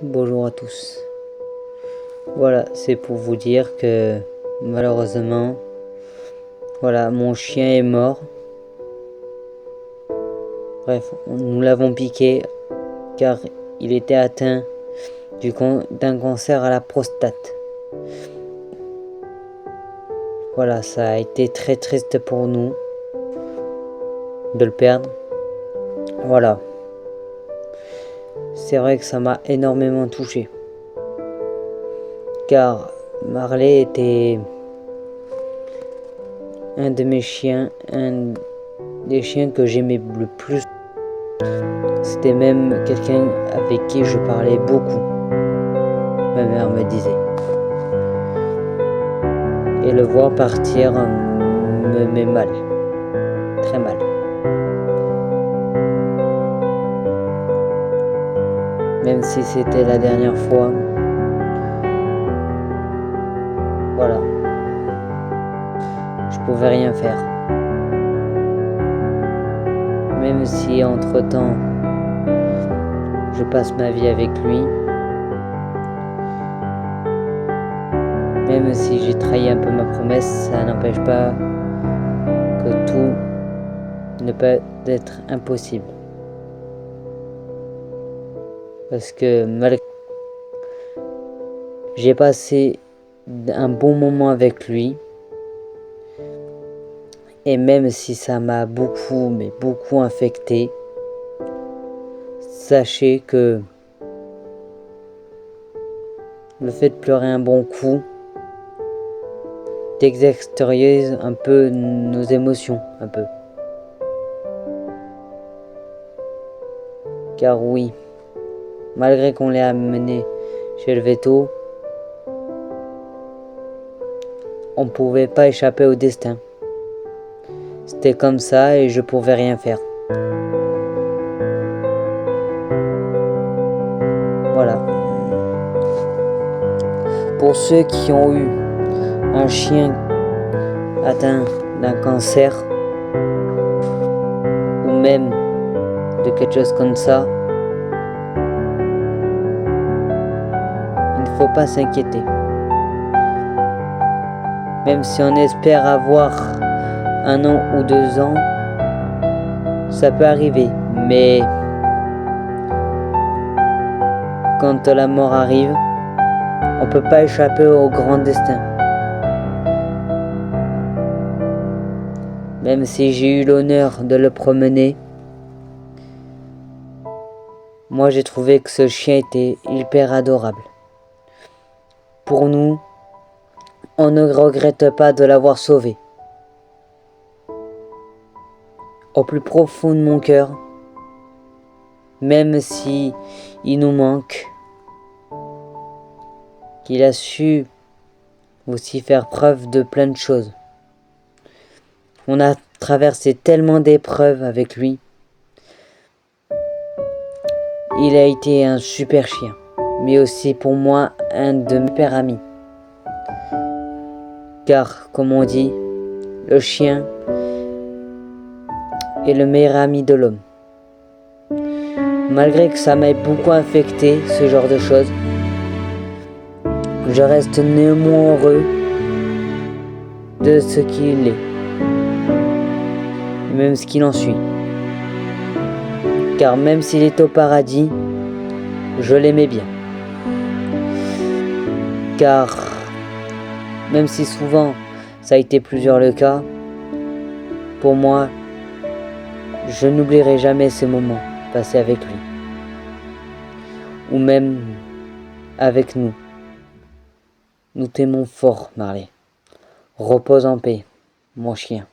Bonjour à tous. Voilà, c'est pour vous dire que malheureusement, voilà, mon chien est mort. Bref, nous l'avons piqué car il était atteint d'un cancer à la prostate. Voilà, ça a été très triste pour nous de le perdre. Voilà. C'est vrai que ça m'a énormément touché. Car Marley était un de mes chiens, un des chiens que j'aimais le plus. C'était même quelqu'un avec qui je parlais beaucoup. Ma mère me disait. Et le voir partir me met mal. Très mal. Même si c'était la dernière fois. Voilà. Je pouvais rien faire. Même si entre-temps, je passe ma vie avec lui. Même si j'ai trahi un peu ma promesse, ça n'empêche pas que tout ne peut être impossible. Parce que j'ai passé un bon moment avec lui. Et même si ça m'a beaucoup infecté, sachez que le fait de pleurer un bon coup t'extériorise un peu nos émotions, un peu. Car oui, malgré qu'on l'ait amené chez le véto, on ne pouvait pas échapper au destin. C'était comme ça et je pouvais rien faire. Voilà. Pour ceux qui ont eu un chien atteint d'un cancer ou même de quelque chose comme ça, il ne faut pas s'inquiéter. Même si on espère avoir 1 an ou 2 ans, ça peut arriver. Mais quand la mort arrive, on ne peut pas échapper au grand destin. Même si j'ai eu l'honneur de le promener, moi j'ai trouvé que ce chien était hyper adorable. Pour nous, on ne regrette pas de l'avoir sauvé. Au plus profond de mon cœur, même si il nous manque, qu'il a su aussi faire preuve de plein de choses. On a traversé tellement d'épreuves avec lui. Il a été un super chien, mais aussi pour moi un de mes pères amis. Car, comme on dit, le chien est le meilleur ami de l'homme. Malgré que ça m'ait beaucoup infecté, ce genre de choses, je reste néanmoins heureux de ce qu'il est, même ce qu'il en suit. Car même s'il est au paradis, je l'aimais bien. Car même si souvent ça a été plusieurs le cas, pour moi, je n'oublierai jamais ces moments passés avec lui. Ou même avec nous. Nous t'aimons fort, Marley. Repose en paix, mon chien.